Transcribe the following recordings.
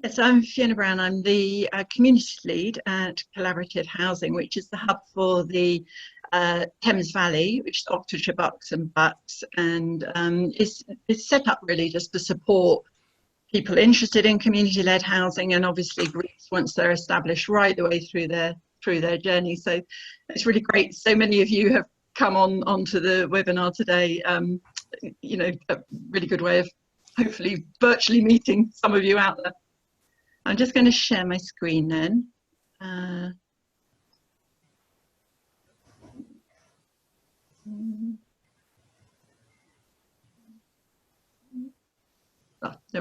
Yes, I'm Fiona Brown. I'm the community lead at Collaborative Housing, which is the hub for the Thames Valley, which is Oxfordshire, Bucks and Bucks, and it's set up really just to support people interested in community-led housing, and obviously groups once they're established right the way through their journey. So it's really great. So many of you have come onto the webinar today. You know, a really good way of hopefully virtually meeting some of you out there. I'm just going to share my screen then. There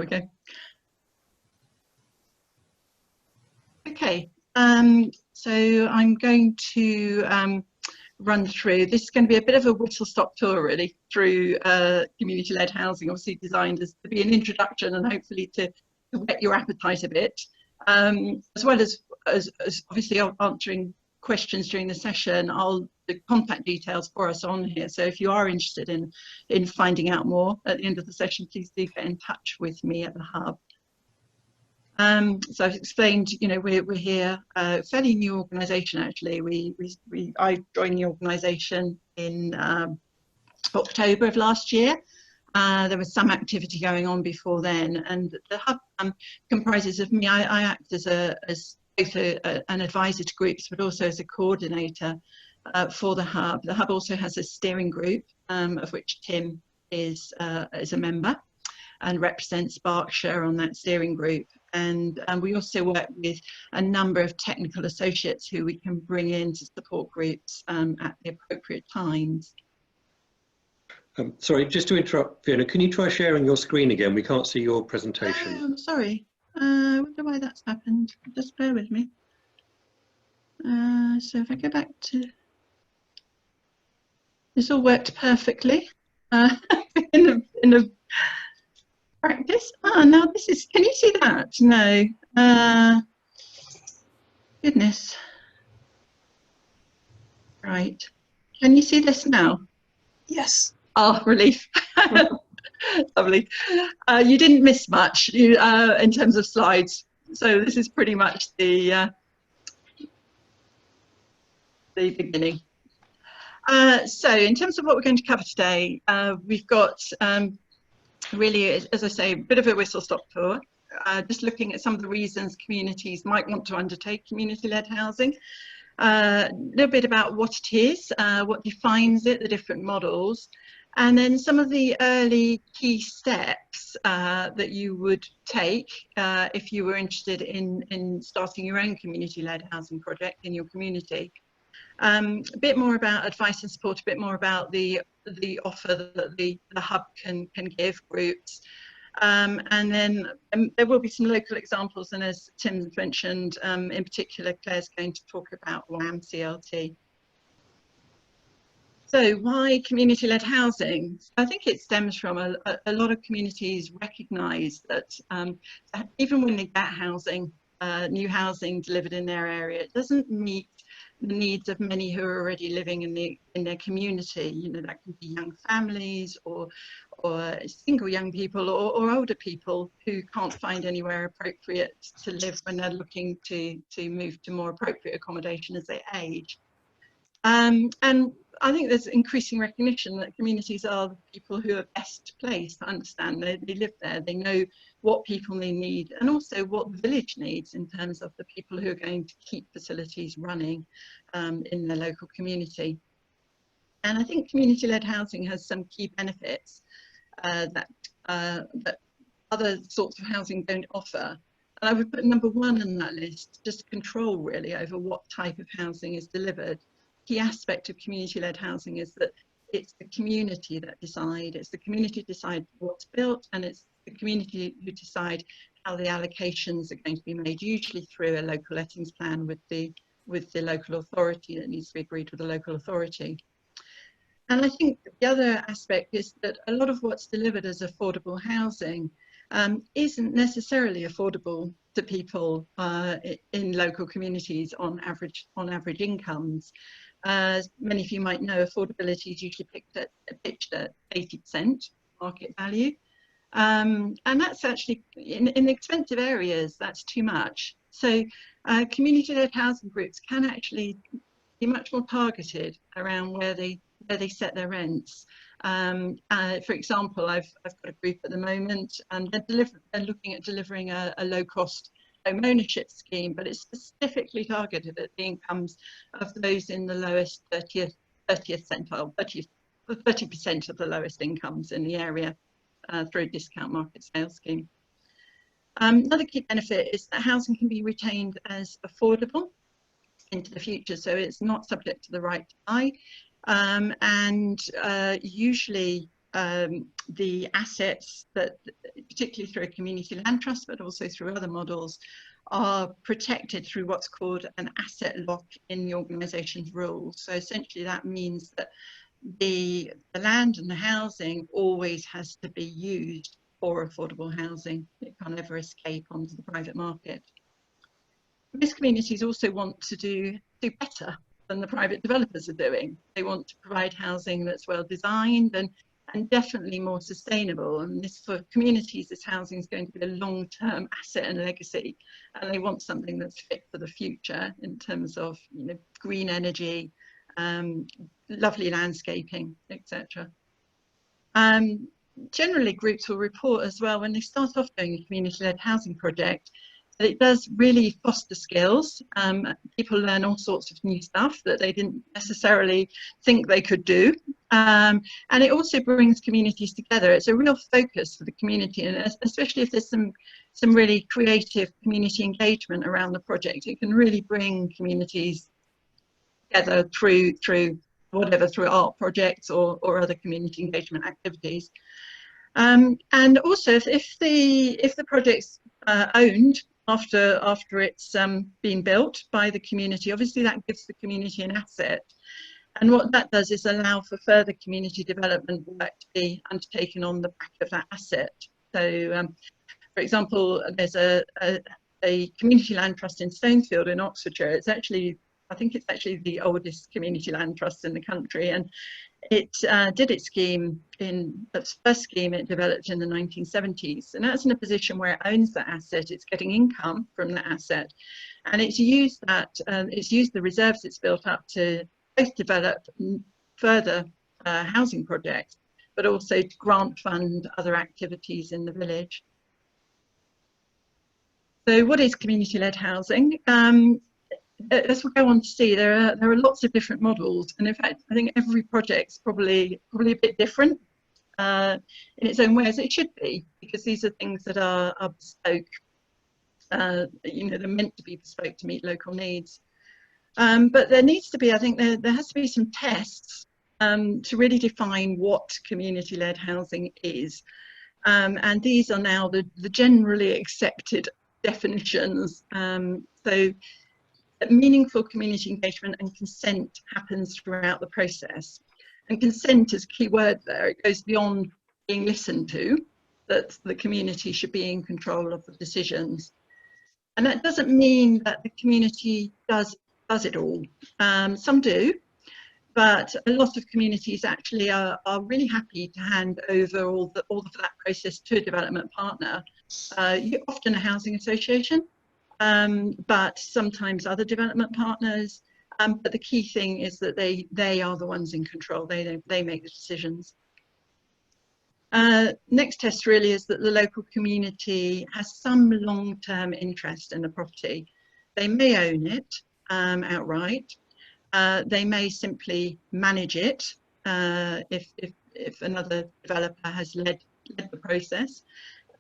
we go. Okay, so I'm going to run through. This is going to be a bit of a whistle-stop tour really through community-led housing, obviously designed as to be an introduction and hopefully to whet your appetite a bit, as well as obviously answering questions during the session. The contact details for us on here, so if you are interested in finding out more at the end of the session, please do get in touch with me at the hub. So I've explained, you know, we're here, fairly new organisation actually. I joined the organisation in October of last year. There was some activity going on before then, and the hub comprises of me. I act as both an advisor to groups, but also as a coordinator for the hub. The hub also has a steering group, of which Tim is a member and represents Berkshire on that steering group. And we also work with a number of technical associates who we can bring in to support groups at the appropriate times. Sorry, just to interrupt, Fiona, can you try sharing your screen again? We can't see your presentation. Oh, I'm sorry. I wonder why that's happened. Just bear with me. So if I go back to... This all worked perfectly in a practice. Now this is... Can you see that? No. Goodness. Right. Can you see this now? Yes. Oh, relief. Lovely. You didn't miss much in terms of slides. So this is pretty much the beginning. So in terms of what we're going to cover today, we've got really, as I say, a bit of a whistle-stop tour, just looking at some of the reasons communities might want to undertake community-led housing. A little bit about what it is, what defines it, the different models, and then some of the early key steps that you would take if you were interested in starting your own community-led housing project in your community. A bit more about advice and support, a bit more about the offer that the hub can give groups. And then there will be some local examples, and as Tim mentioned, in particular, Claire's going to talk about WAM CLT. So why community-led housing? I think it stems from a lot of communities recognise that even when they get housing, new housing delivered in their area, it doesn't meet the needs of many who are already living in their community. You know, that can be young families or single young people or older people who can't find anywhere appropriate to live when they're looking to move to more appropriate accommodation as they age. And I think there's increasing recognition that communities are the people who are best placed to understand. They live there, they know what people they need, and also what the village needs in terms of the people who are going to keep facilities running in their local community. And I think community-led housing has some key benefits that other sorts of housing don't offer. And I would put number one on that list, just control really over what type of housing is delivered. Key aspect of community-led housing is that it's the community that decide. It's the community decide what's built, and it's the community who decide how the allocations are going to be made, usually through a local lettings plan with the local authority that needs to be agreed with the local authority. And I think the other aspect is that a lot of what's delivered as affordable housing isn't necessarily affordable to people in local communities on average incomes. As many of you might know, affordability is usually pitched at 80% market value. And that's actually, in expensive areas, that's too much. So community-led housing groups can actually be much more targeted around where they set their rents. For example, I've got a group at the moment, and they're looking at delivering a low-cost home ownership scheme, but it's specifically targeted at the incomes of those in the lowest 30th centile, 30% of the lowest incomes in the area, through a discount market sales scheme. Another key benefit is that housing can be retained as affordable into the future, so it's not subject to the right to buy, and usually the assets that, particularly through a community land trust, but also through other models, are protected through what's called an asset lock in the organisation's rules. So essentially that means that the land and the housing always has to be used for affordable housing. It can't ever escape onto the private market. Most communities also want to do better than the private developers are doing. They want to provide housing that's well designed and definitely more sustainable. And this, for communities, this housing is going to be a long-term asset and legacy, and they want something that's fit for the future in terms of, you know, green energy, lovely landscaping, etc. Generally, groups will report as well when they start off doing a community-led housing project that it does really foster skills. People learn all sorts of new stuff that they didn't necessarily think they could do. And it also brings communities together. It's a real focus for the community, and especially if there's some really creative community engagement around the project, it can really bring communities together through whatever, through art projects or other community engagement activities. And also, if the project's owned after it's been built by the community, obviously that gives the community an asset. And what that does is allow for further community development work to be undertaken on the back of that asset. So, for example, there's a community land trust in Stonefield in Oxfordshire. It's actually, I think it's actually the oldest community land trust in the country, and it did its scheme its first scheme it developed in the 1970s, and that's in a position where it owns that asset. It's getting income from that asset, and it's used the reserves it's built up to both develop further housing projects, but also to grant fund other activities in the village. So what is community-led housing? As we'll go on to see, there are lots of different models, and in fact I think every project's probably a bit different in its own way, as it should be, because these are things that are bespoke. You know, they're meant to be bespoke to meet local needs. But there needs to be, I think there has to be some tests to really define what community-led housing is, and these are now the generally accepted definitions. So meaningful community engagement and consent happens throughout the process. And consent is a key word there. It goes beyond being listened to, that the community should be in control of the decisions. And that doesn't mean that the community does it all. Some do, but a lot of communities actually are really happy to hand over all of that process to a development partner, often a housing association, but sometimes other development partners. But the key thing is that they are the ones in control. They make the decisions. Next test really is that the local community has some long-term interest in the property. They may own it outright. They may simply manage it if another developer has led the process,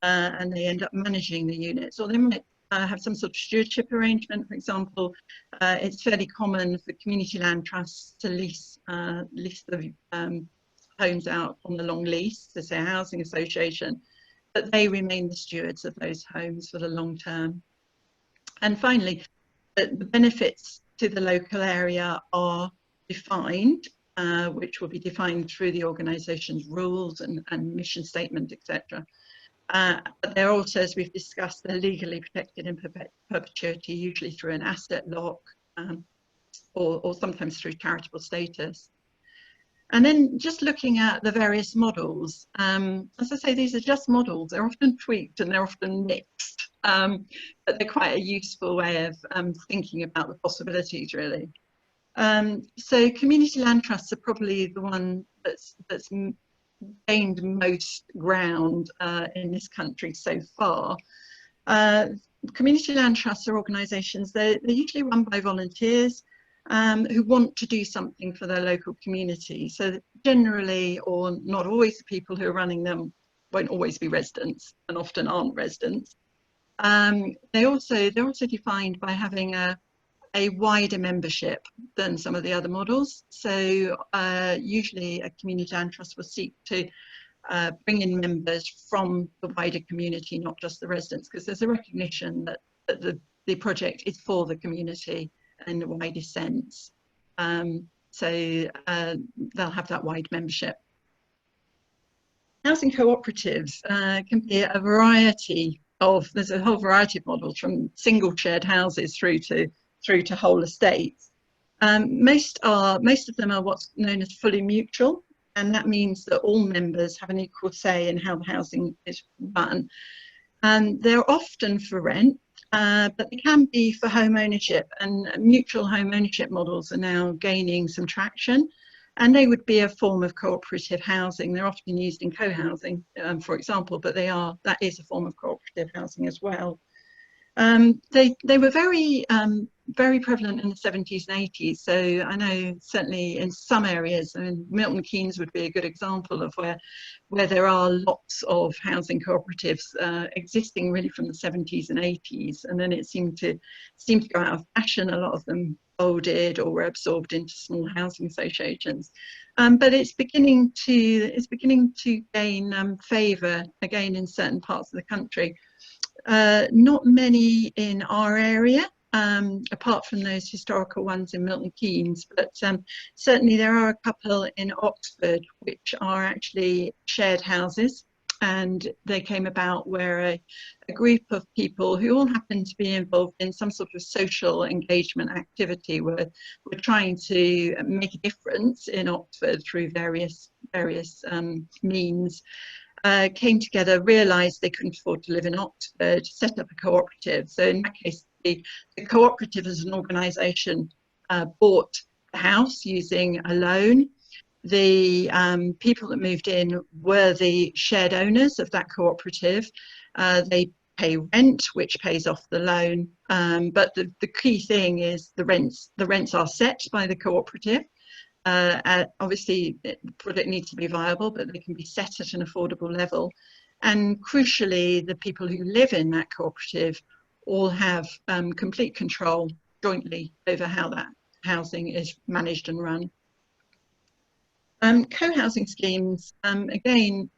and they end up managing the units, or they might have some sort of stewardship arrangement. For example, it's fairly common for community land trusts to lease the homes out on the long lease, to say a housing association, but they remain the stewards of those homes for the long term. And finally, the benefits to the local area are defined, which will be defined through the organisation's rules and mission statement, etc. But they're also, as we've discussed, they're legally protected in perpetuity, usually through an asset lock, or sometimes through charitable status. And then just looking at the various models, as I say, these are just models. They're often tweaked and they're often mixed, but they're quite a useful way of thinking about the possibilities, really. So community land trusts are probably the one that's gained most ground in this country so far. Community land trusts are organisations, they're usually run by volunteers who want to do something for their local community. So generally, or not always, the people who are running them won't always be residents and often aren't residents. They're also defined by having a wider membership than some of the other models. So usually a community land trust will seek to bring in members from the wider community, not just the residents, because there's a recognition that the project is for the community in the widest sense. So they'll have that wide membership. Housing cooperatives can be a variety of, there's a whole variety of models, from single shared houses through to whole estates. Most of them are what's known as fully mutual, and that means that all members have an equal say in how the housing is run. And they're often for rent, but they can be for home ownership, and mutual home ownership models are now gaining some traction, and they would be a form of cooperative housing. They're often used in co-housing, for example, but that is a form of cooperative housing as well. They were very prevalent in the 70s and 80s. So I know certainly in some areas, I mean, Milton Keynes would be a good example of where there are lots of housing cooperatives existing really from the 70s and 80s, and then it seemed to go out of fashion. A lot of them folded or were absorbed into small housing associations, but it's beginning to gain favour again in certain parts of the country. Not many in our area, apart from those historical ones in Milton Keynes, but certainly there are a couple in Oxford which are actually shared houses, and they came about where a group of people who all happened to be involved in some sort of social engagement activity were trying to make a difference in Oxford through various means. Came together, realised they couldn't afford to live in Oxford, set up a cooperative. So in that case, the cooperative as an organisation bought the house using a loan. The people that moved in were the shared owners of that cooperative. They pay rent, which pays off the loan. But the key thing is the rents are set by the cooperative. Obviously, the project needs to be viable, but they can be set at an affordable level. And crucially, the people who live in that cooperative all have complete control jointly over how that housing is managed and run. Co-housing schemes, again,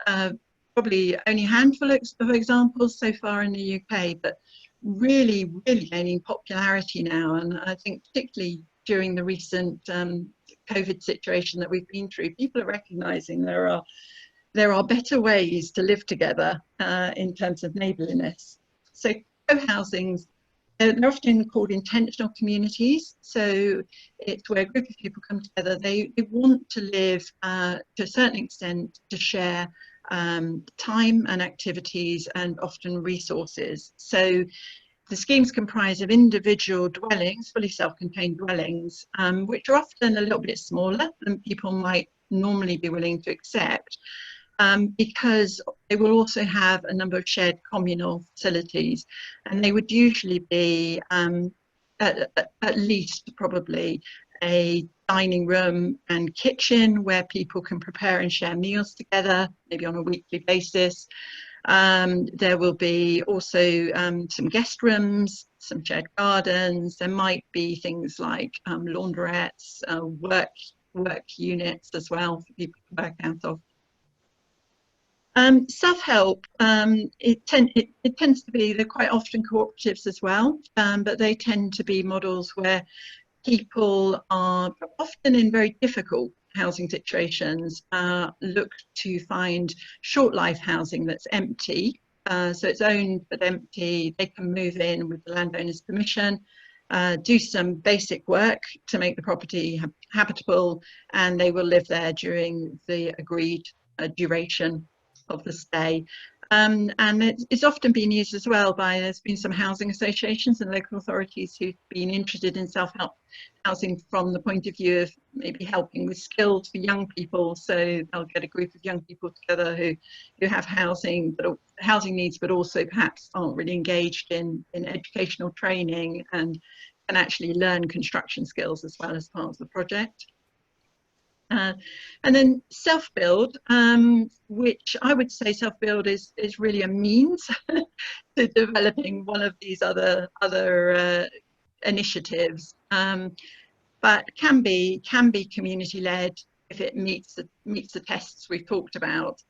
probably only a handful of examples so far in the UK, but really gaining popularity now. And I think particularly during the recent COVID situation that we've been through, people are recognising there are better ways to live together in terms of neighbourliness. So co-housings, they're often called intentional communities. So it's where a group of people come together. They want to live to a certain extent, to share time and activities and often resources. So the schemes comprise of individual dwellings, fully self-contained dwellings, which are often a little bit smaller than people might normally be willing to accept, because they will also have a number of shared communal facilities, and they would usually be at least probably a dining room and kitchen where people can prepare and share meals together, maybe on a weekly basis. There will be also some guest rooms, some shared gardens. There might be things like laundrettes, work units as well for people to work out of. Self-help, it tends to be, they're quite often cooperatives as well, but they tend to be models where people are often in very difficult housing situations, look to find short life housing that's empty. So it's owned but empty. They can move in with the landowner's permission, do some basic work to make the property habitable, and they will live there during the agreed duration of the stay. And it's often been used as well by, there's been some housing associations and local authorities who've been interested in self-help housing from the point of view of maybe helping with skills for young people. So they'll get a group of young people together who have housing needs, but also perhaps aren't really engaged in educational training, and can actually learn construction skills as well as part of the project. And then self-build, which I would say self-build is really a means to developing one of these other initiatives, but can be community-led if it meets the tests we've talked about.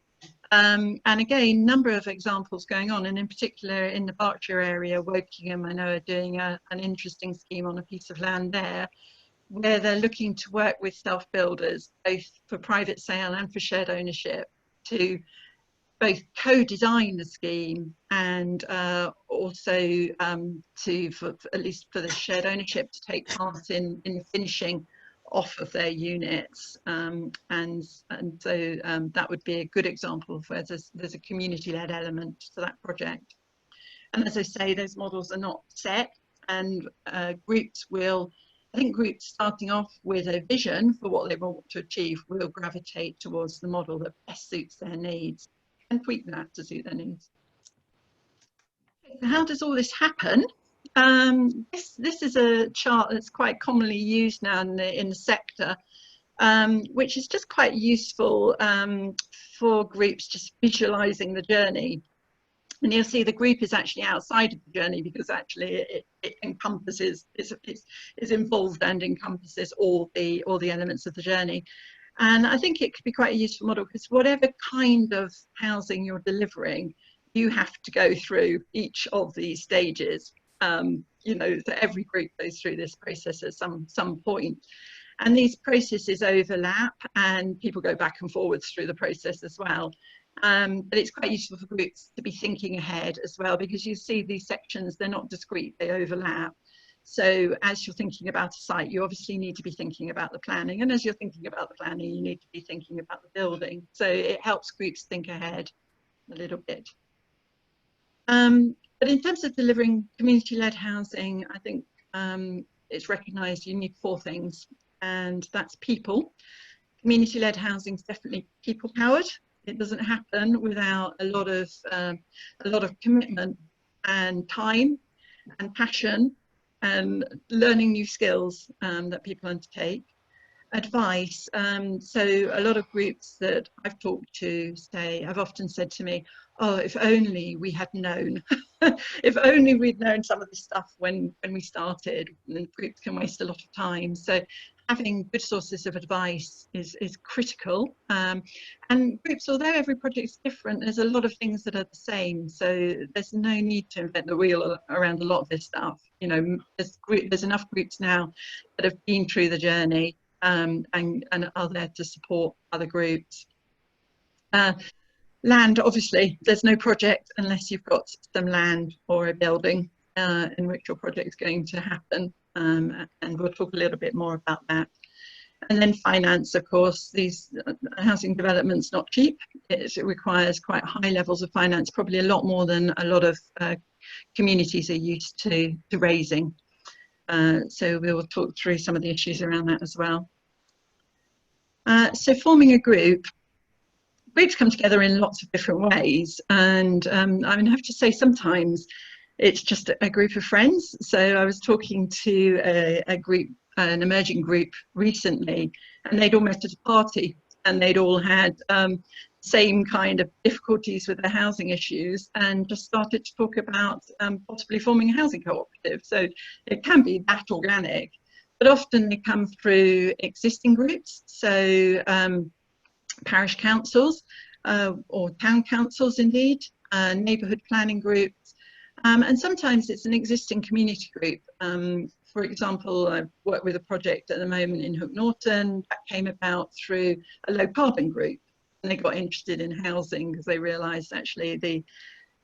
And again, number of examples going on, and in particular in the Berkshire area, Wokingham, I know, are doing an interesting scheme on a piece of land there, where they're looking to work with self-builders, both for private sale and for shared ownership, to both co-design the scheme and also at least for the shared ownership, to take part in the finishing off of their units. And so that would be a good example of where there's a community-led element to that project. And as I say, those models are not set, and groups will, I think groups starting off with a vision for what they want to achieve will gravitate towards the model that best suits their needs, and tweak that to suit their needs. How does all this happen? This is a chart that's quite commonly used now in the sector, which is just quite useful for groups just visualising the journey. And you'll see the group is actually outside of the journey, because actually it encompasses, is involved and encompasses all the elements of the journey. And I think it could be quite a useful model, because whatever kind of housing you're delivering, you have to go through each of these stages. You know, so every group goes through this process at some point. And these processes overlap, and people go back and forwards through the process as well. But it's quite useful for groups to be thinking ahead as well, because you see these sections, they're not discrete, they overlap. So as you're thinking about a site, you obviously need to be thinking about the planning, and as you're thinking about the planning, you need to be thinking about the building. So it helps groups think ahead a little bit. But in terms of delivering community-led housing, I think it's recognised you need 4 things, and that's people. Community-led housing is definitely people-powered. It doesn't happen without a lot of commitment and time and passion and learning new skills that people undertake. Advice, so a lot of groups that I've talked to have often said to me, oh, if only we had known, if only we'd known some of this stuff when we started. And groups can waste a lot of time. So having good sources of advice is critical. And groups, although every project is different, there's a lot of things that are the same. So there's no need to invent the wheel around a lot of this stuff. You know, there's enough groups now that have been through the journey and are there to support other groups. Land, obviously, there's no project unless you've got some land or a building in which your project is going to happen. And we'll talk a little bit more about that. And then finance, of course, these housing developments not cheap. It requires quite high levels of finance, probably a lot more than a lot of communities are used to raising. So we will talk through some of the issues around that as well. So forming a group. Groups come together in lots of different ways, and I mean, I have to say sometimes it's just a group of friends. So I was talking to a group, an emerging group recently, and they'd all met at a party, and they'd all had same kind of difficulties with their housing issues, and just started to talk about possibly forming a housing cooperative. So it can be that organic, but often they come through existing groups. So parish councils or town councils, indeed, neighbourhood planning groups, and sometimes it's an existing community group. For example, I work with a project at the moment in Hook Norton that came about through a low carbon group, and they got interested in housing because they realised actually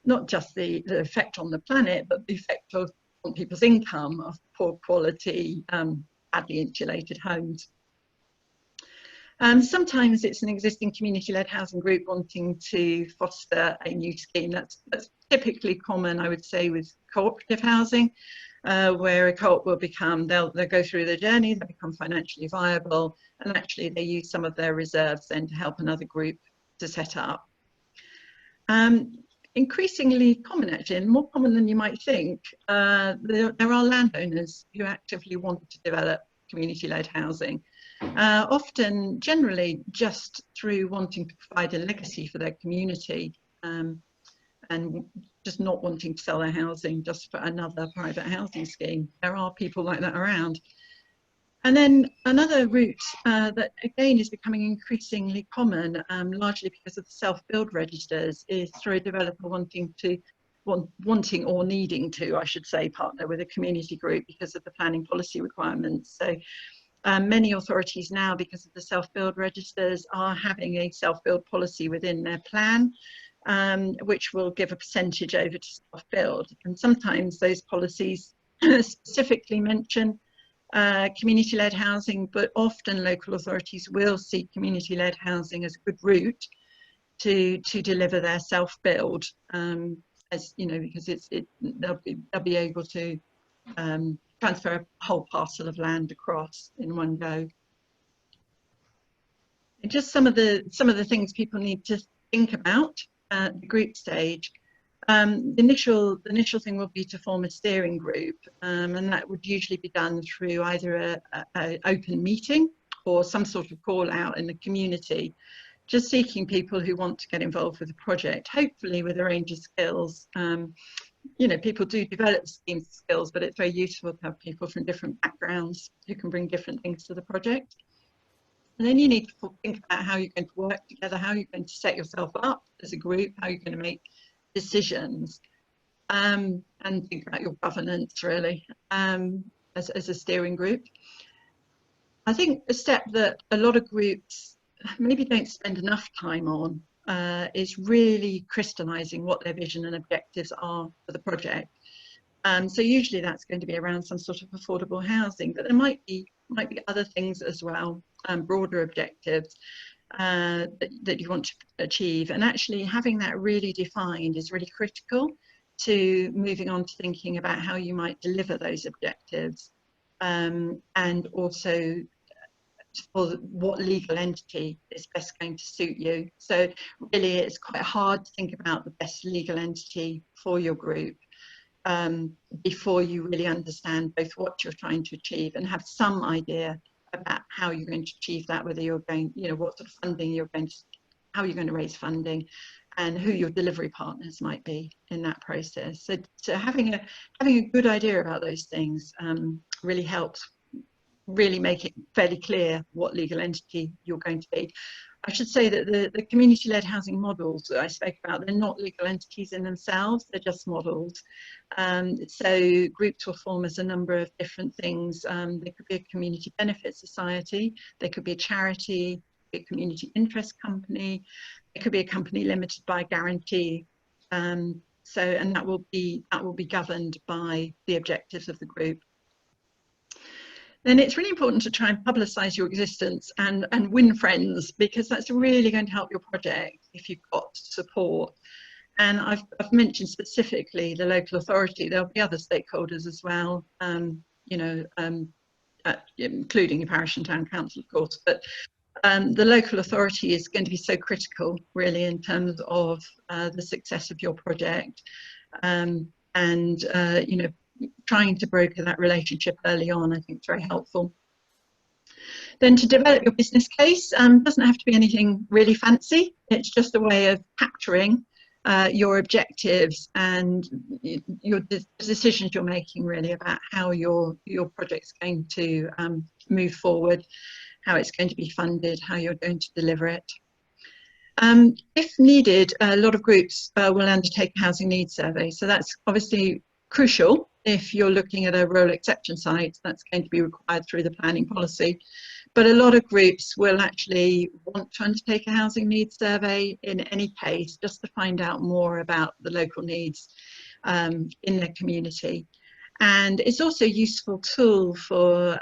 not just the effect on the planet, but the effect of want people's income of poor quality, badly insulated homes. Sometimes it's an existing community-led housing group wanting to foster a new scheme. That's typically common, I would say, with cooperative housing, where a co-op will become, they'll go through the journey, they'll become financially viable, and actually they use some of their reserves then to help another group to set up. Increasingly common, actually, and more common than you might think, there are landowners who actively want to develop community-led housing. Often, generally, just through wanting to provide a legacy for their community, and just not wanting to sell their housing just for another private housing scheme. There are people like that around. And then another route that again is becoming increasingly common, largely because of the self-build registers, is through a developer wanting or needing to, I should say, partner with a community group because of the planning policy requirements. So many authorities now, because of the self-build registers, are having a self-build policy within their plan, which will give a percentage over to self-build. And sometimes those policies specifically mention community-led housing, but often local authorities will see community-led housing as a good route to deliver their self-build, as you know, because they'll be able to transfer a whole parcel of land across in one go. And just some of the things people need to think about at the group stage. The initial thing will be to form a steering group, and that would usually be done through either an open meeting or some sort of call out in the community, just seeking people who want to get involved with the project, hopefully with a range of skills. You know, people do develop schemes skills, but it's very useful to have people from different backgrounds who can bring different things to the project. And then you need to think about how you're going to work together, how you're going to set yourself up as a group, how you're going to make decisions, and think about your governance really as a steering group. I think a step that a lot of groups maybe don't spend enough time on is really crystallising what their vision and objectives are for the project. So usually that's going to be around some sort of affordable housing, but there might be other things as well, broader objectives that you want to achieve. And actually having that really defined is really critical to moving on to thinking about how you might deliver those objectives, and also for what legal entity is best going to suit you. So really it's quite hard to think about the best legal entity for your group before you really understand both what you're trying to achieve and have some idea about how you're going to achieve that, whether you're going, you know, what sort of funding you're going to, how you're going to raise funding, and who your delivery partners might be in that process. So having a good idea about those things really helps really make it fairly clear what legal entity you're going to be. I should say that the community-led housing models that I spoke about, they're not legal entities in themselves, they're just models. So groups will form as a number of different things. They could be a community benefit society, they could be a charity, a community interest company, it could be a company limited by guarantee. And that will be governed by the objectives of the group. Then it's really important to try and publicise your existence and win friends, because that's really going to help your project if you've got support. And I've mentioned specifically the local authority. There'll be other stakeholders as well, you know, including your parish and town council, of course. But the local authority is going to be so critical, really, in terms of the success of your project, and you know, trying to broker that relationship early on, I think, is very helpful. Then to develop your business case, doesn't have to be anything really fancy. It's just a way of capturing your objectives and your decisions you're making, really, about how your project's going to move forward, how it's going to be funded, how you're going to deliver it. If needed, a lot of groups will undertake a housing needs survey. So that's obviously crucial. If you're looking at a rural exception site, that's going to be required through the planning policy. But a lot of groups will actually want to undertake a housing needs survey in any case, just to find out more about the local needs in their community. And it's also a useful tool for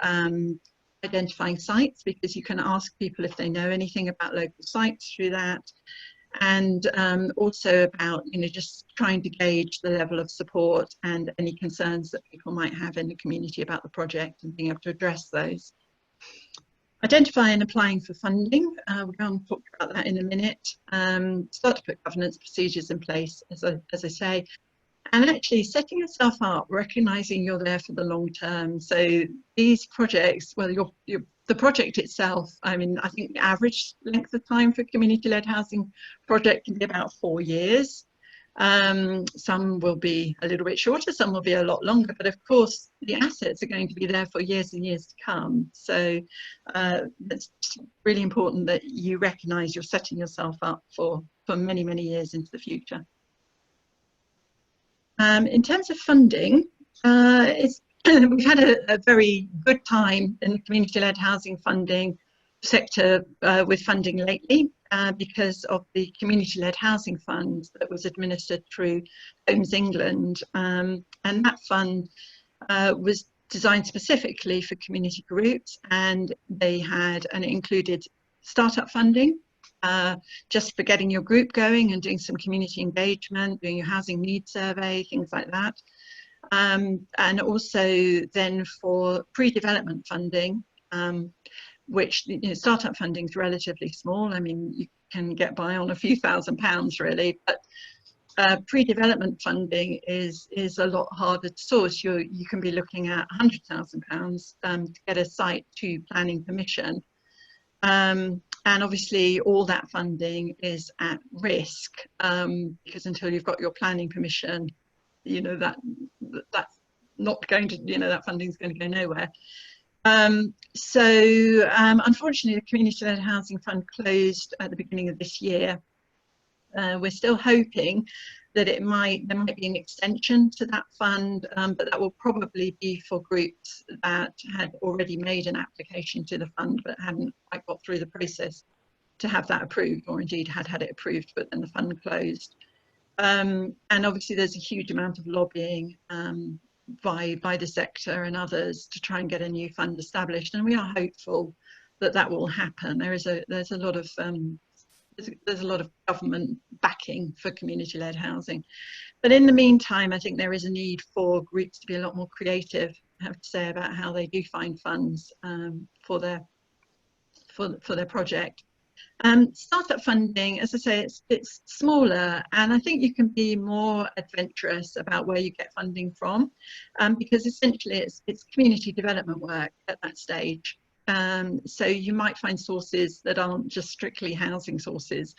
identifying sites, because you can ask people if they know anything about local sites through that. And also about, just trying to gauge the level of support and any concerns that people might have in the community about the project, and being able to address those. Identify and applying for funding. We're going to talk about that in a minute. Start to put governance procedures in place, as I say, and actually setting yourself up, recognising you're there for the long term. So these projects, well, the project itself, I mean, I think the average length of time for community-led housing project can be about 4 years. Some will be a little bit shorter, some will be a lot longer, but of course the assets are going to be there for years and years to come. So it's really important that you recognise you're setting yourself up for many, many years into the future. In terms of funding, we've had a very good time in the community-led housing funding sector with funding lately, because of the community-led housing fund that was administered through Homes England, and that fund was designed specifically for community groups, and it included startup funding, just for getting your group going and doing some community engagement, doing your housing needs survey, things like that. And also then for pre-development funding, which, startup funding is relatively small. I mean, you can get by on a few £1,000s really, but pre-development funding is a lot harder to source. You can be looking at £100,000 to get a site to planning permission. And obviously all that funding is at risk, because until you've got your planning permission, that's not going to, that funding is going to go nowhere. So unfortunately, the community-led housing fund closed at the beginning of this year. We're still hoping that there might be an extension to that fund, but that will probably be for groups that had already made an application to the fund but hadn't quite got through the process to have that approved, or indeed had it approved but then the fund closed. And obviously there's a huge amount of lobbying by the sector and others to try and get a new fund established, and we are hopeful that that will happen. There's a lot of government backing for community-led housing, but in the meantime I think there is a need for groups to be a lot more creative, I have to say, about how they do find funds for their project. Startup funding, as I say, it's smaller, and I think you can be more adventurous about where you get funding from, because essentially it's community development work at that stage. So you might find sources that aren't just strictly housing sources.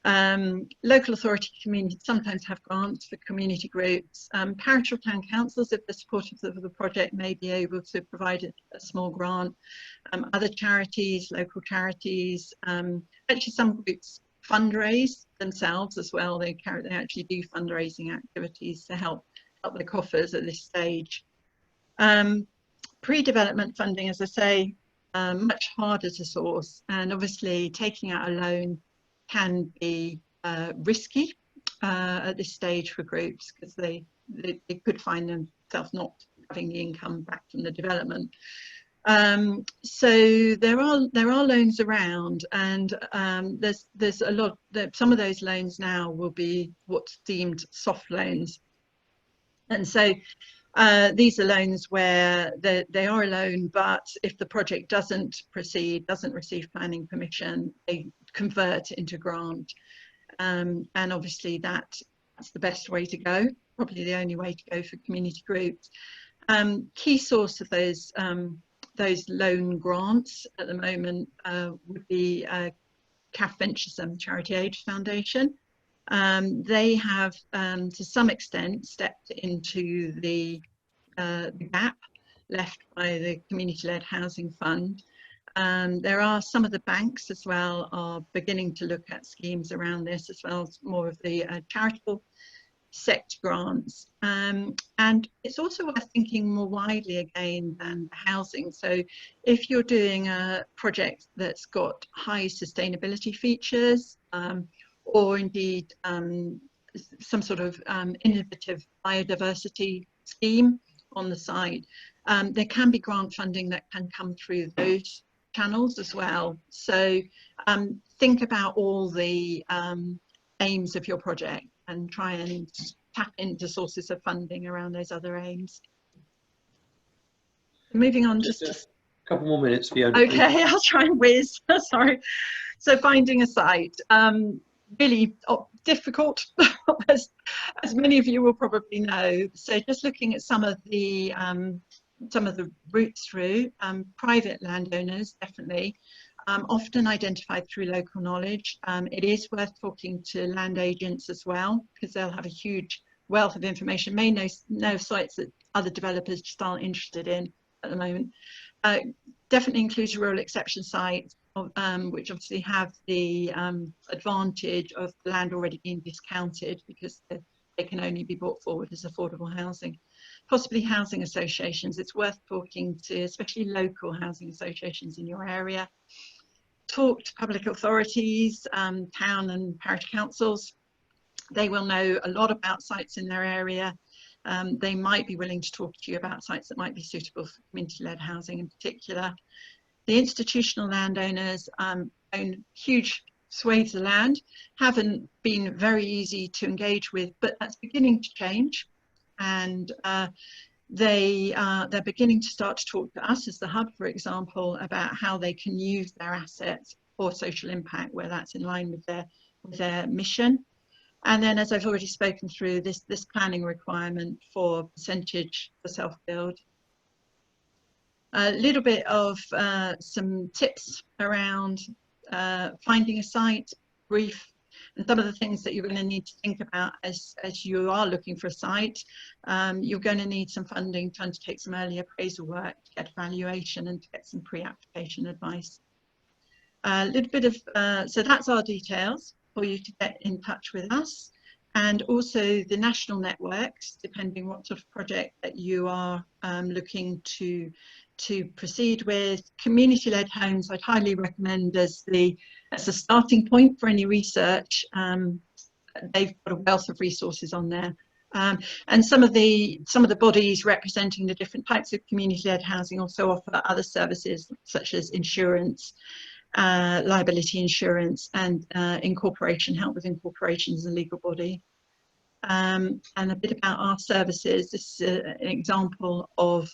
Local authority communities sometimes have grants for community groups. Parish or town councils, if they're supportive of the project, may be able to provide a small grant. Other charities, local charities, actually some groups fundraise themselves as well. They actually do fundraising activities to help their coffers at this stage. Pre-development funding, as I say, much harder to source, and obviously taking out a loan can be risky at this stage for groups, because they could find themselves not having the income back from the development. So there are loans around, and there's a lot. Some of those loans now will be what's deemed soft loans, and so these are loans where they are a loan, but if the project doesn't proceed, doesn't receive planning permission, they convert into grant, and obviously that's the best way to go, probably the only way to go for community groups. Key source of those loan grants at the moment would be CAF Venturesome Charity Aid Foundation. They have to some extent stepped into the gap left by the community-led housing fund. There are some of the banks as well are beginning to look at schemes around this, as well as more of the charitable sector grants. And it's also worth thinking more widely again than housing. So if you're doing a project that's got high sustainability features, or indeed some sort of innovative biodiversity scheme, on the site. There can be grant funding that can come through those channels as well. So think about all the aims of your project and try and tap into sources of funding around those other aims. Moving on, just a couple more minutes, Fiona. Okay, please. I'll try and whiz. Sorry. So finding a site, really difficult, as many of you will probably know. So just looking at some of the routes through, private landowners, definitely, often identified through local knowledge. It is worth talking to land agents as well, because they'll have a huge wealth of information, may know sites that other developers just aren't interested in at the moment. Definitely includes rural exception sites, which obviously have the advantage of the land already being discounted because they can only be brought forward as affordable housing. Possibly housing associations. It's worth talking to, especially local housing associations in your area. Talk to public authorities, town and parish councils. They will know a lot about sites in their area. They might be willing to talk to you about sites that might be suitable for community-led housing in particular. The institutional landowners own huge swathes of land, haven't been very easy to engage with, but that's beginning to change. And they're beginning to start to talk to us as the hub, for example, about how they can use their assets for social impact, where that's in line with their mission. And then, as I've already spoken through, this planning requirement for percentage for self-build. A little bit of some tips around finding a site, brief, and some of the things that you're going to need to think about as you are looking for a site. You're going to need some funding to undertake some early appraisal work, to get evaluation and to get some pre-application advice. A little bit of, so that's our details for you to get in touch with us, and also the national networks, depending what sort of project that you are looking to proceed with. Community-led homes, I'd highly recommend as a starting point for any research. They've got a wealth of resources on there. And some of the bodies representing the different types of community-led housing also offer other services such as insurance, liability insurance, and incorporation, help with incorporation as a legal body. And a bit about our services. This is an example of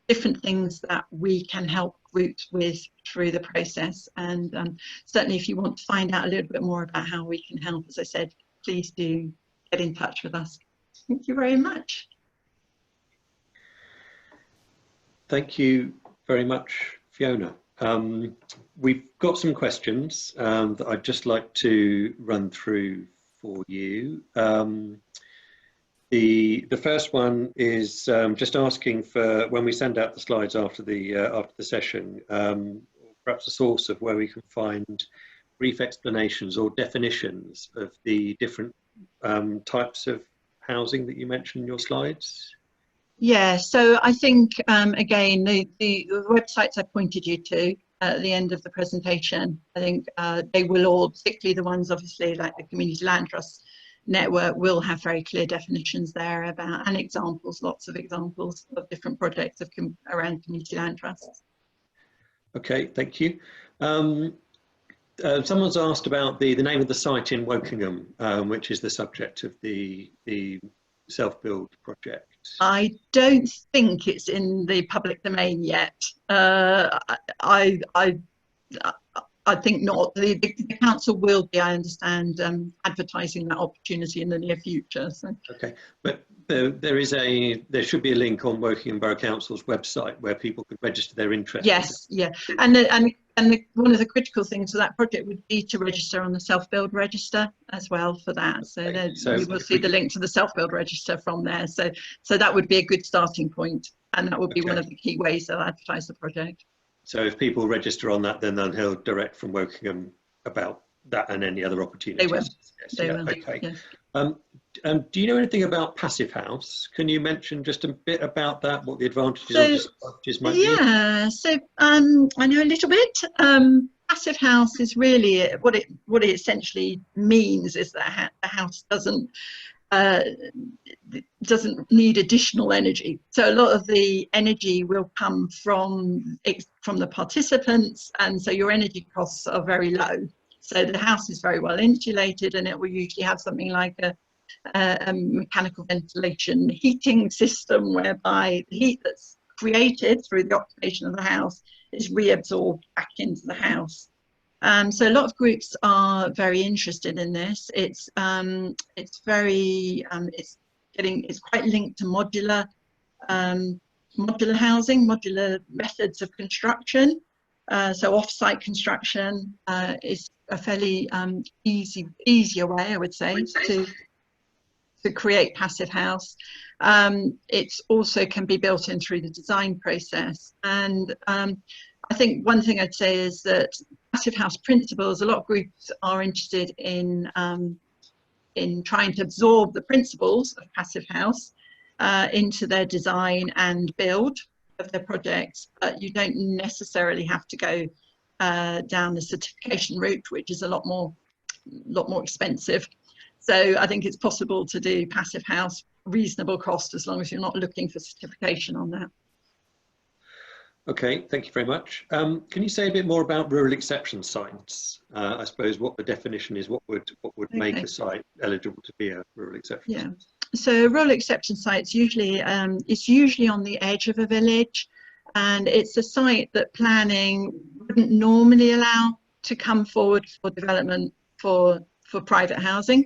different things that we can help groups with through the process. And certainly if you want to find out a little bit more about how we can help, as I said, please do get in touch with us. Thank you very much. Thank you very much, Fiona. We've got some questions that I'd just like to run through for you. The first one is just asking for, when we send out the slides after the session, perhaps a source of where we can find brief explanations or definitions of the different types of housing that you mentioned in your slides. Yeah, so I think, again, the websites I pointed you to at the end of the presentation, I think they will all, particularly the ones obviously like the Community Land Trust Network, will have very clear definitions there about, and examples, lots of examples of different projects around community land trusts. Okay, thank you. Someone's asked about the name of the site in Wokingham, which is the subject of the self-build project. I don't think it's in the public domain yet. I think not. The council will be, I understand, advertising that opportunity in the near future. So. Okay, but there should be a link on Wokingham Borough Council's website where people could register their interest. Yes, yeah, and one of the critical things for that project would be to register on the self-build register as well for that. So, okay. So you will see the link to the self-build register from there. So that would be a good starting point, and that would be one of the key ways they'll advertise the project. So if people register on that, then they'll hear direct from Wokingham about that and any other opportunities. They will. Yes, they will. Okay. Yes. Do you know anything about Passive House? Can you mention just a bit about that? What the advantages or disadvantages might be? Yeah. So I know a little bit. Passive House is really what it essentially means is that the house doesn't doesn't need additional energy. So a lot of the energy will come from the participants, and so your energy costs are very low. So the house is very well insulated, and it will usually have something like a mechanical ventilation heating system, whereby the heat that's created through the occupation of the house is reabsorbed back into the house. So a lot of groups are very interested in this. It's quite linked to modular housing, modular methods of construction. So off-site construction is a fairly easier way, I would say, to create passive house. It also can be built in through the design process. And I think one thing I'd say is that passive house principles, a lot of groups are interested in trying to absorb the principles of passive house into their design and build of their projects, but you don't necessarily have to go down the certification route, which is a lot more expensive. So I think it's possible to do passive house reasonable cost, as long as you're not looking for certification on that. Okay, thank you very much. Can you say a bit more about rural exception sites? I suppose what the definition is, what would make a site eligible to be a rural exception site? So rural exception sites usually it's usually on the edge of a village, and it's a site that planning wouldn't normally allow to come forward for development for private housing,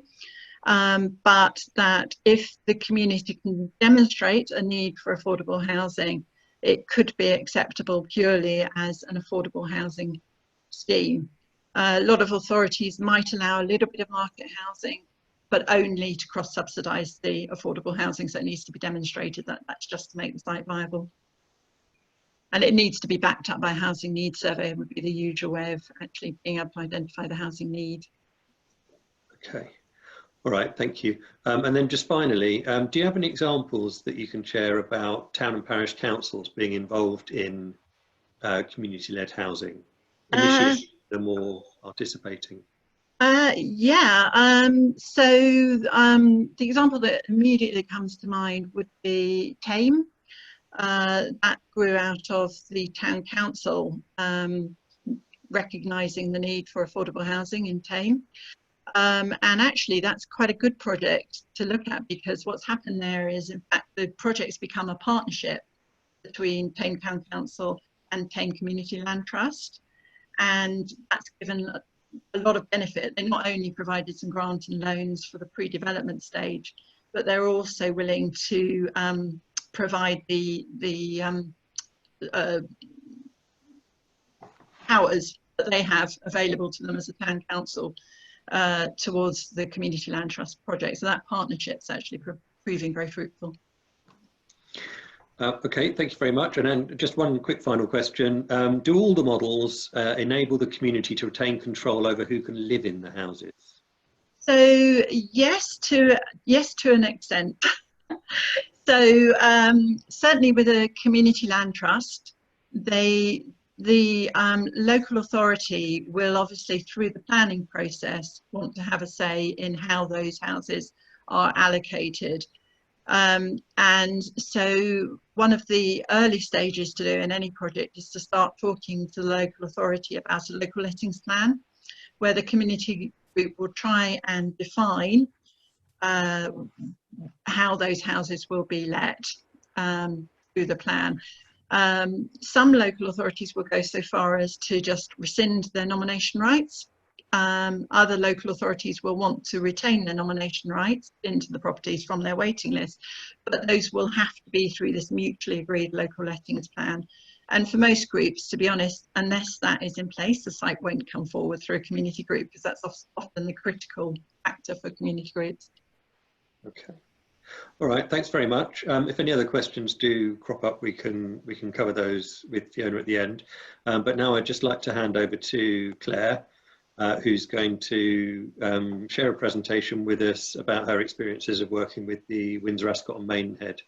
but that if the community can demonstrate a need for affordable housing, it could be acceptable purely as an affordable housing scheme. A lot of authorities might allow a little bit of market housing, but only to cross-subsidise the affordable housing. So it needs to be demonstrated that that's just to make the site viable. And it needs to be backed up by a housing needs survey, would be the usual way of actually being able to identify the housing need. Okay. All right, thank you. And then just finally, do you have any examples that you can share about town and parish councils being involved in community-led housing, initially the more participating? So the example that immediately comes to mind would be Tame. That grew out of the town council recognising the need for affordable housing in Tame. And actually that's quite a good project to look at, because what's happened there is, in fact, the project's become a partnership between Tame Town Council and Tame Community Land Trust, and that's given a lot of benefit. They not only provided some grant and loans for the pre-development stage, but they're also willing to provide the powers that they have available to them as a town council towards the Community Land Trust project. So that partnership's actually proving very fruitful. Okay, thank you very much. And then just one quick final question. Do all the models enable the community to retain control over who can live in the houses? So yes, to an extent. So certainly with a community land trust, the local authority will obviously, through the planning process, want to have a say in how those houses are allocated. And so one of the early stages to do in any project is to start talking to the local authority about a local lettings plan, where the community group will try and define how those houses will be let through the plan. Some local authorities will go so far as to just rescind their nomination rights. Other local authorities will want to retain their nomination rights into the properties from their waiting list, but those will have to be through this mutually agreed local lettings plan. And for most groups, to be honest, unless that is in place, the site won't come forward through a community group, because that's often the critical factor for community groups. Okay. All right, thanks very much. If any other questions do crop up, we can cover those with Fiona at the end. But now I'd just like to hand over to Claire, who's going to share a presentation with us about her experiences of working with the Windsor, Ascot and Maidenhead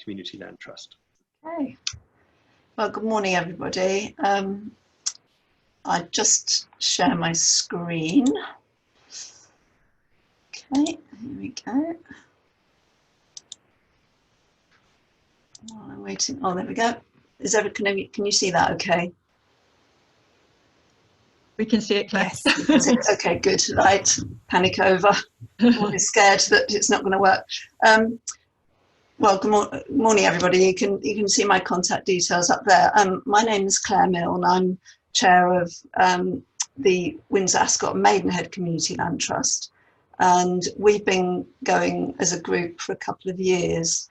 Community Land Trust. Okay. Well, good morning, everybody. I just share my screen. Okay, Here we go. While I'm waiting, oh, there we go. Can you see that okay? We can see it, Claire. Yes. Okay, good. Right, panic over. Everyone is scared that it's not going to work. Well, good morning, everybody. You can see my contact details up there. My name is Claire Milne. I'm chair of the Windsor, Ascot and Maidenhead Community Land Trust, and we've been going as a group for a couple of years.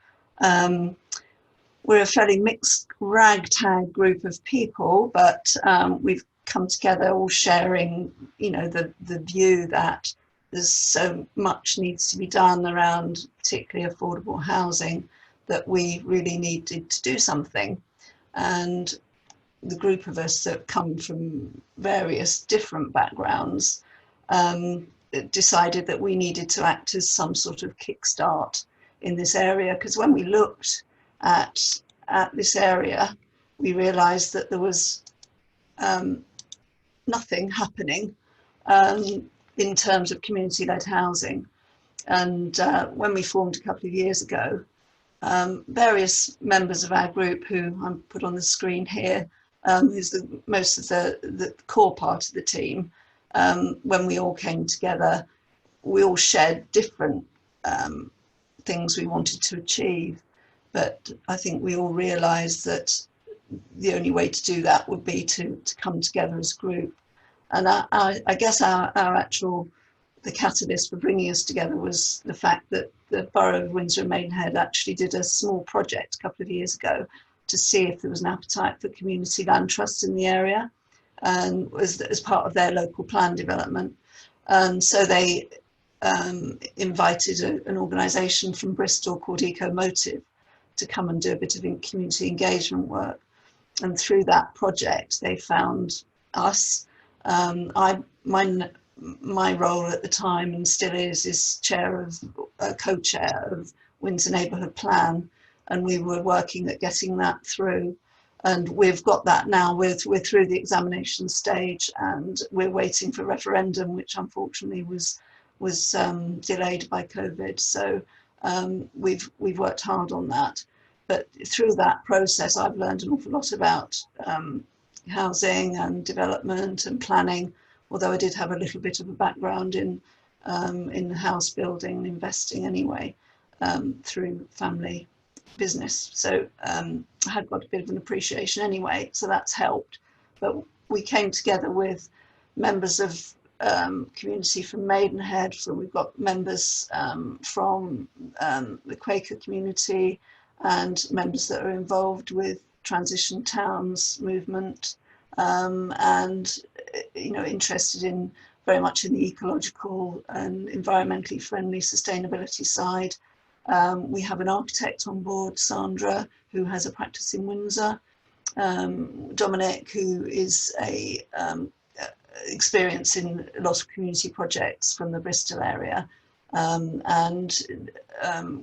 We're a fairly mixed ragtag group of people, but we've come together all sharing, you know, the view that there's so much needs to be done around particularly affordable housing that we really needed to do something. And the group of us that come from various different backgrounds decided that we needed to act as some sort of kickstart in this area, because when we looked at this area, we realised that there was nothing happening in terms of community-led housing. And when we formed a couple of years ago, various members of our group, who I'm put on the screen here, who's most of the core part of the team, when we all came together, we all shared different things we wanted to achieve. But I think we all realised that the only way to do that would be to come together as a group. And I guess the catalyst for bringing us together was the fact that the Borough of Windsor and Maidenhead actually did a small project a couple of years ago to see if there was an appetite for community land trusts in the area, and as part of their local plan development. And so they invited an organisation from Bristol called Eco Motive to come and do a bit of community engagement work. And through that project, they found us. My role at the time, and still is co-chair of Windsor Neighbourhood Plan, and we were working at getting that through. And we've got that now. We're through the examination stage, and we're waiting for referendum, which unfortunately was delayed by COVID. So we've worked hard on that. But through that process, I've learned an awful lot about housing and development and planning, although I did have a little bit of a background in house building and investing anyway, through family business. So I had got a bit of an appreciation anyway, so that's helped. But we came together with members of community from Maidenhead, so we've got members from the Quaker community, and members that are involved with Transition Towns movement, and interested very much in the ecological and environmentally friendly sustainability side. We have an architect on board, Sandra, who has a practice in Windsor, Dominic, who is experience in a lot of community projects from the Bristol area, and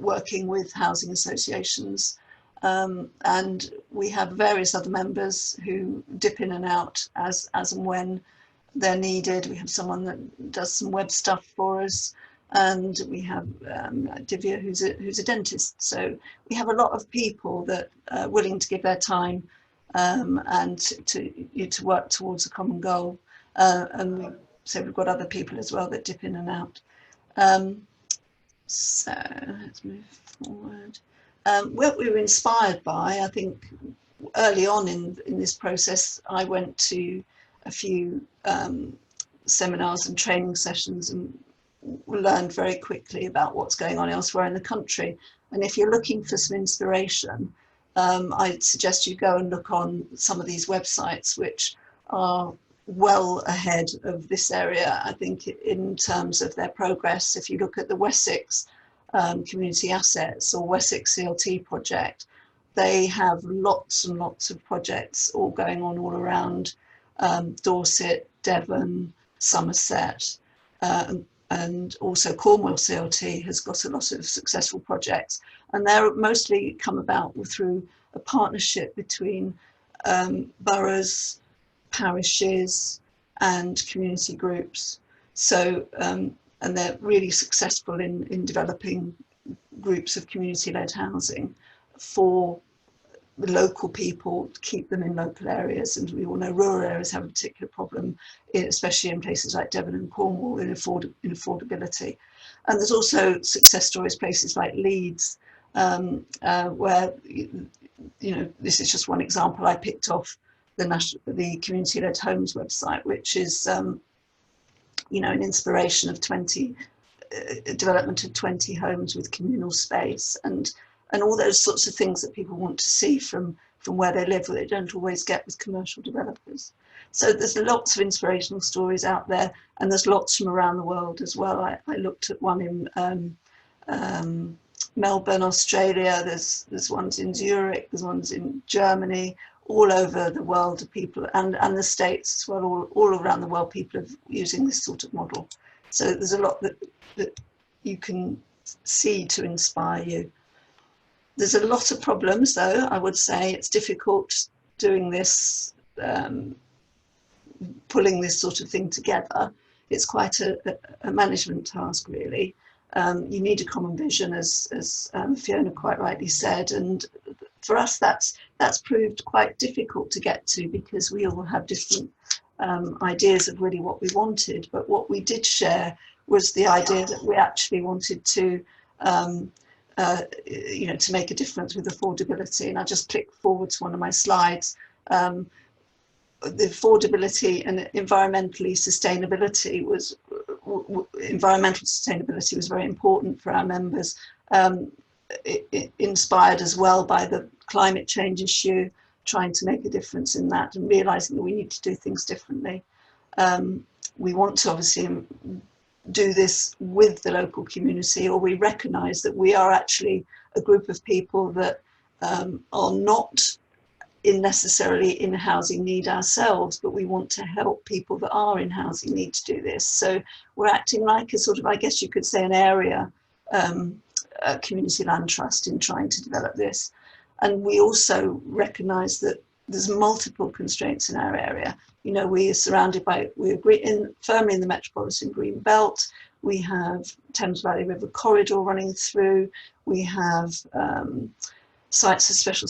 working with housing associations. And we have various other members who dip in and out as and when they're needed. We have someone that does some web stuff for us, and we have Divya, who's a dentist. So we have a lot of people that are willing to give their time and to work towards a common goal. And so we've got other people as well that dip in and out. So let's move forward. What we were inspired by, I think, early on in this process, I went to a few seminars and training sessions and learned very quickly about what's going on elsewhere in the country. And if you're looking for some inspiration, I'd suggest you go and look on some of these websites, which are well ahead of this area, I think, in terms of their progress. If you look at the Wessex Community Assets or Wessex CLT project, they have lots and lots of projects all going on all around Dorset, Devon, Somerset, and also Cornwall CLT has got a lot of successful projects, and they're mostly come about through a partnership between boroughs, parishes and community groups. So and they're really successful in developing groups of community-led housing for the local people, to keep them in local areas. And we all know rural areas have a particular problem, especially in places like Devon and Cornwall, in affordability. And there's also success stories, places like Leeds, where, you know, this is just one example I picked off the Community-Led Homes website, which is, you know, an inspiration of development of 20 homes with communal space, and all those sorts of things that people want to see from where they live, that they don't always get with commercial developers. So there's lots of inspirational stories out there, and there's lots from around the world as well. I looked at one in Melbourne, Australia. There's ones in Zurich, there's ones in Germany, all over the world of people, and the States as well, all around the world, people are using this sort of model. So there's a lot that you can see to inspire you. There's a lot of problems, though. I would say it's difficult doing this, pulling this sort of thing together. It's quite a management task, really. You need a common vision, as Fiona quite rightly said, and for us that's proved quite difficult to get to, because we all have different ideas of really what we wanted. But what we did share was the idea that we actually wanted to you know, to make a difference with affordability. And I just click forward to one of my slides. The affordability and environmental sustainability was very important for our members. Inspired as well by the climate change issue, trying to make a difference in that, and realizing that we need to do things differently. We want to obviously do this with the local community, or we recognize that we are actually a group of people that are not necessarily in housing need ourselves, but we want to help people that are in housing need to do this. So we're acting like a sort of, I guess you could say, an area community land trust in trying to develop this. And we also recognize that there's multiple constraints in our area. You know, we are surrounded by, we're firmly in the metropolitan green belt. We have Thames Valley River corridor running through. We have sites of special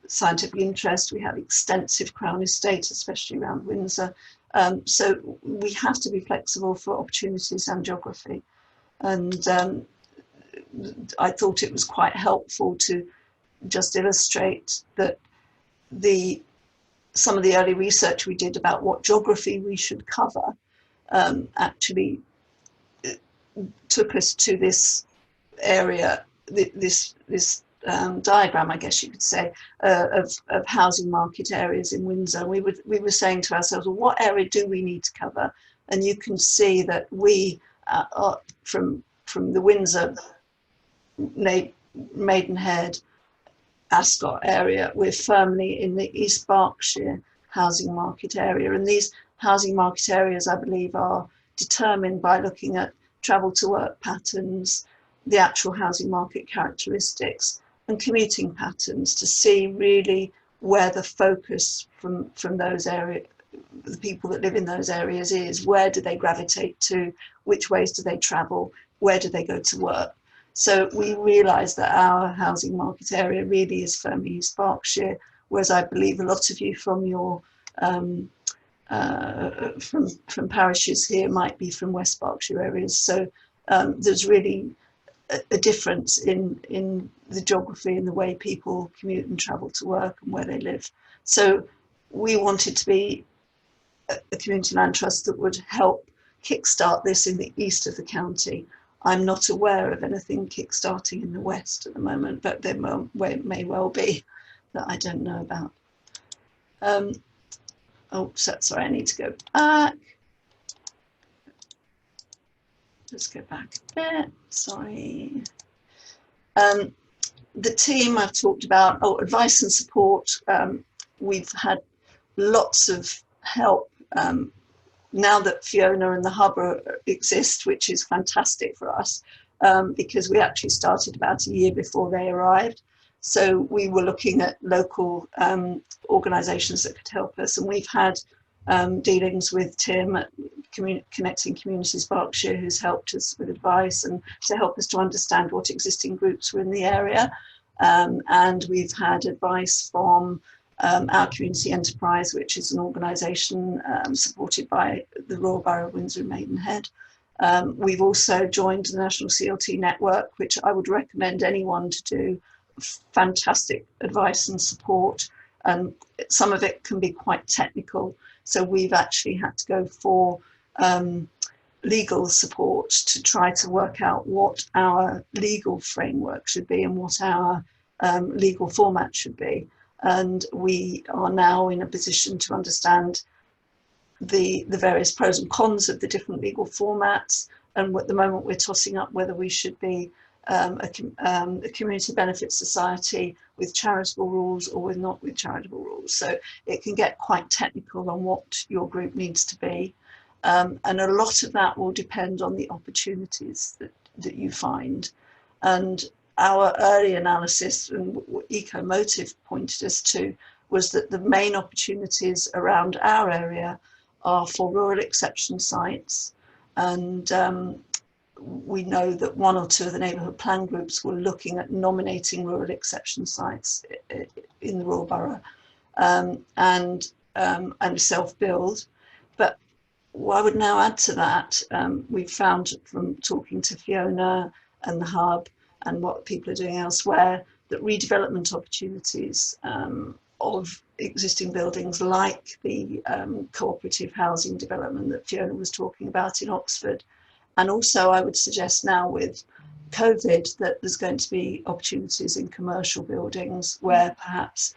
scientific interest. We have extensive Crown estate, especially around Windsor. So we have to be flexible for opportunities and geography. And I thought it was quite helpful to just illustrate that some of the early research we did about what geography we should cover actually took us to this area, this diagram, I guess you could say, of housing market areas in Windsor. We were saying to ourselves, well, what area do we need to cover? And you can see that we are from the Windsor, Maidenhead, Ascot area, we're firmly in the East Berkshire housing market area. And these housing market areas, I believe, are determined by looking at travel to work patterns, the actual housing market characteristics, and commuting patterns, to see really where the focus from those areas, the people that live in those areas, is. Where do they gravitate to? Which ways do they travel? Where do they go to work? So we realise that our housing market area really is firmly East Berkshire, whereas I believe a lot of you from your from parishes here might be from West Berkshire areas. So there's really a difference in the geography and the way people commute and travel to work and where they live. So we wanted to be a community land trust that would help kickstart this in the east of the county. I'm not aware of anything kickstarting in the west at the moment, but there may well be that I don't know about. Oh, sorry, I need to go back. Let's go back a bit, sorry. The team I've talked about, advice and support. We've had lots of help now that Fiona and the Hub exist, which is fantastic for us, because we actually started about a year before they arrived. So we were looking at local organisations that could help us, and we've had dealings with Tim at Connecting Communities Berkshire, who's helped us with advice and to help us to understand what existing groups were in the area. And we've had advice from our community enterprise, which is an organisation supported by the Royal Borough of Windsor and Maidenhead. We've also joined the National CLT Network, which I would recommend anyone to do. Fantastic advice and support. Some of it can be quite technical. So we've actually had to go for legal support to try to work out what our legal framework should be and what our legal format should be. And we are now in a position to understand the various pros and cons of the different legal formats. And at the moment we're tossing up whether we should be a community benefit society with charitable rules or not with charitable rules. So it can get quite technical on what your group needs to be. And a lot of that will depend on the opportunities that you find. And our early analysis and what Ecomotive pointed us to was that the main opportunities around our area are for rural exception sites. And we know that one or two of the neighbourhood plan groups were looking at nominating rural exception sites in the Royal Borough and self-build. But what I would now add to that, we've found from talking to Fiona and the Hub and what people are doing elsewhere, that redevelopment opportunities of existing buildings like the cooperative housing development that Fiona was talking about in Oxford. And also I would suggest now with COVID that there's going to be opportunities in commercial buildings where perhaps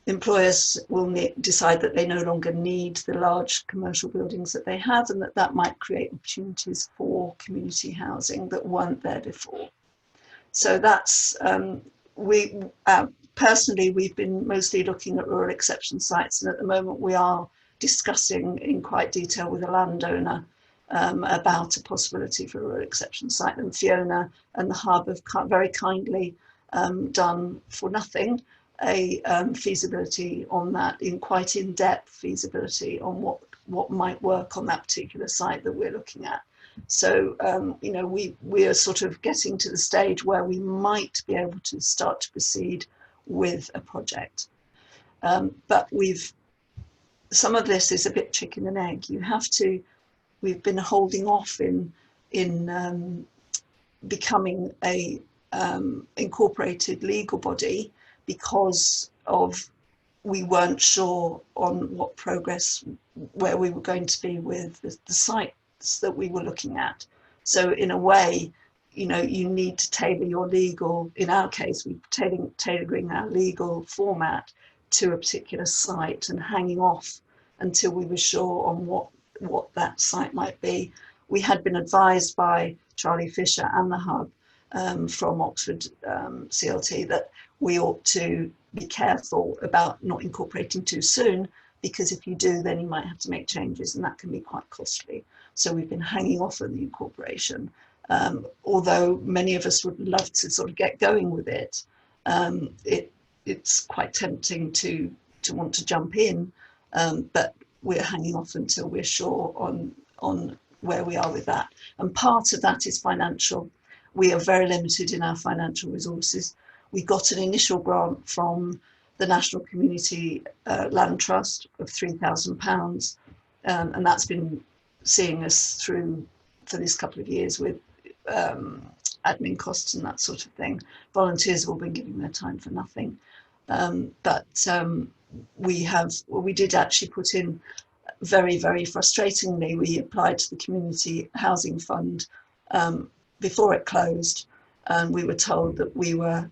employers will decide that they no longer need the large commercial buildings that they have, and that might create opportunities for community housing that weren't there before. So that's, personally, we've been mostly looking at rural exception sites, and at the moment we are discussing in quite detail with a landowner about a possibility for a rural exception site. And Fiona and the Hub have very kindly done for nothing a feasibility on that, quite in-depth feasibility on what might work on that particular site that we're looking at. So, you know, we are sort of getting to the stage where we might be able to start to proceed with a project. But some of this is a bit chicken and egg. We've been holding off in becoming a incorporated legal body because we weren't sure on what progress, where we were going to be with the sites that we were looking at. So in a way, you know, you need to tailor your legal, in our case, we're tailoring our legal format to a particular site and hanging off until we were sure on what that site might be. We had been advised by Charlie Fisher and the Hub from Oxford CLT that we ought to be careful about not incorporating too soon, because if you do, then you might have to make changes and that can be quite costly. So we've been hanging off on the incorporation, although many of us would love to sort of get going with it. It's quite tempting to want to jump in, but we're hanging off until we're sure on where we are with that. And part of that is financial. We are very limited in our financial resources. We got an initial grant from the National Community Land Trust of £3,000, and that's been seeing us through for this couple of years with admin costs and that sort of thing. Volunteers have all been giving their time for nothing. But we did actually put in, very, very frustratingly, we applied to the Community Housing Fund before it closed, and we were told that we were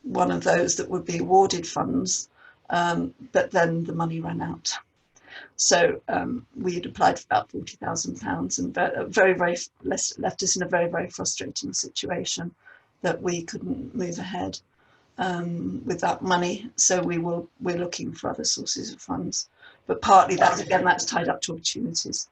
one of those that would be awarded funds, but then the money ran out. So we had applied for about £40,000 and left us in a very, very frustrating situation that we couldn't move ahead with that money. So we're looking for other sources of funds, but partly that's tied up to opportunities.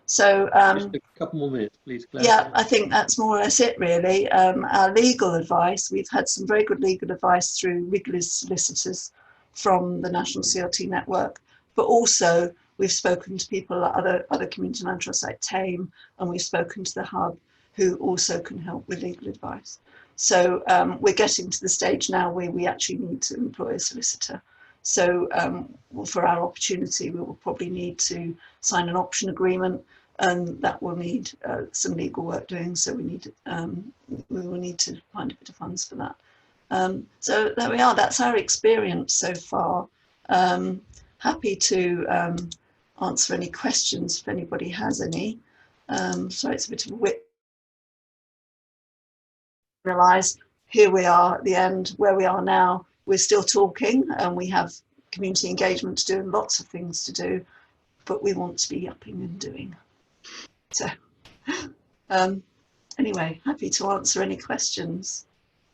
So just a couple more minutes, please, Claire. Yeah, I think that's more or less it, really. Our legal advice, we've had some very good legal advice through Wrigley's solicitors from the National CLT Network, but also we've spoken to people like other community land trusts like Tame, and we've spoken to the Hub, who also can help with legal advice. So we're getting to the stage now where we actually need to employ a solicitor. So for our opportunity, we will probably need to sign an option agreement, and that will need some legal work doing. So we will need to find a bit of funds for that. So there we are. That's our experience so far. Happy to answer any questions if anybody has any. Sorry, it's a bit of a whip. Realise here we are at the end, where we are now. We're still talking, and we have community engagement to do and lots of things to do, but we want to be upping and doing. So anyway, happy to answer any questions.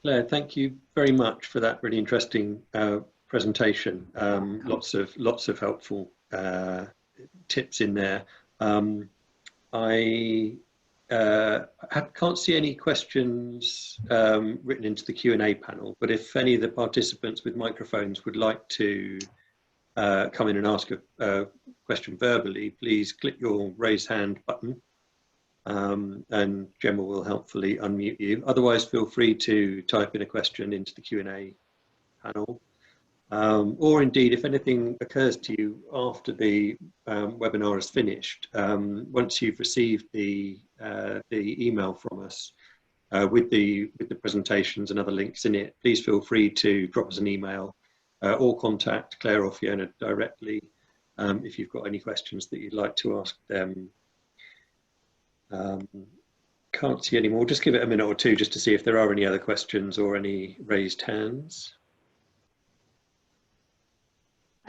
Claire, thank you very much for that really interesting presentation. Lots of helpful tips in there. I can't see any questions written into the Q&A panel, but if any of the participants with microphones would like to come in and ask a question verbally, please click your raise hand button, and Gemma will helpfully unmute you. Otherwise, feel free to type in a question into the Q&A panel. Or indeed, if anything occurs to you after the webinar is finished, once you've received the email from us with the presentations and other links in it, please feel free to drop us an email or contact Claire or Fiona directly if you've got any questions that you'd like to ask them. Can't see any more. Just give it a minute or two just to see if there are any other questions or any raised hands.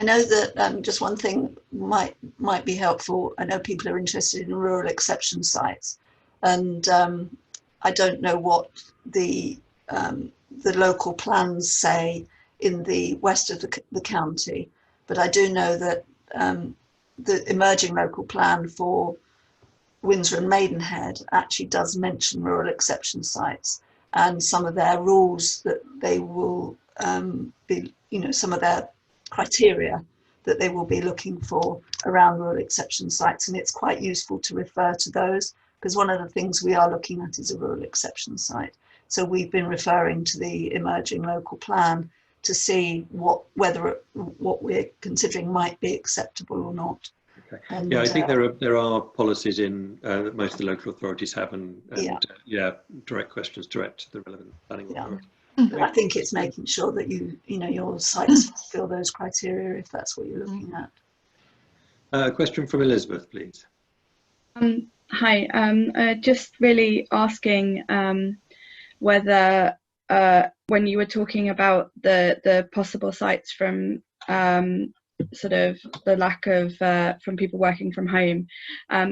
I know that just one thing might be helpful. I know people are interested in rural exception sites, and I don't know what the local plans say in the west of the county, but I do know that the emerging local plan for Windsor and Maidenhead actually does mention rural exception sites, and some of their rules that they will be, some of their criteria that they will be looking for around rural exception sites, and it's quite useful to refer to those, because one of the things we are looking at is a rural exception site. So we've been referring to the emerging local plan to see whether what we're considering might be acceptable or not. Okay. And, yeah, I think there are policies in that most of the local authorities have, and direct questions direct to the relevant planning authority. But I think it's making sure that your sites fulfill those criteria if that's what you're looking at. A question from Elizabeth, please. Hi, just really asking whether when you were talking about the possible sites from sort of the lack of from people working from home,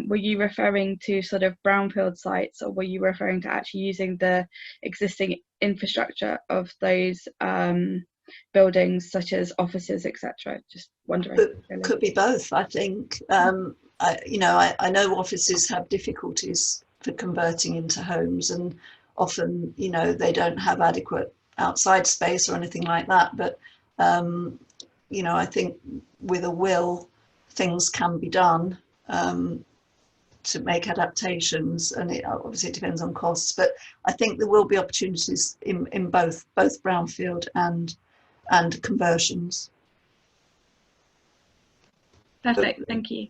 were you referring to sort of brownfield sites, or were you referring to actually using the existing infrastructure of those buildings such as offices, etc.? Just wondering. Really. Could be both, I think. I know offices have difficulties for converting into homes, and often they don't have adequate outside space or anything like that, but I think with a will, things can be done to make adaptations, and it obviously depends on costs. But I think there will be opportunities in both brownfield and conversions. Perfect, thank you.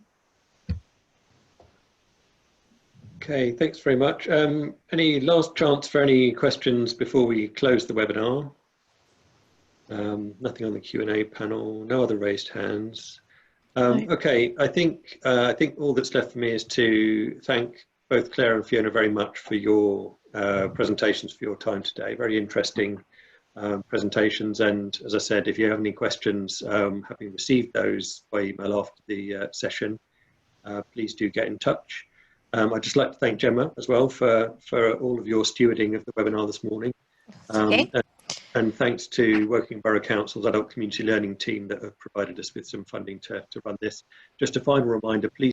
Okay, thanks very much. Any last chance for any questions before we close the webinar? Nothing on the Q&A panel, no other raised hands. Okay, I think all that's left for me is to thank both Claire and Fiona very much for your presentations, for your time today. Very interesting presentations, and as I said, if you have any questions, having received those by email after the session, please do get in touch. I'd just like to thank Gemma as well for all of your stewarding of the webinar this morning. Okay. And thanks to Woking Borough Council's Adult Community Learning team that have provided us with some funding to run this. Just a final reminder, please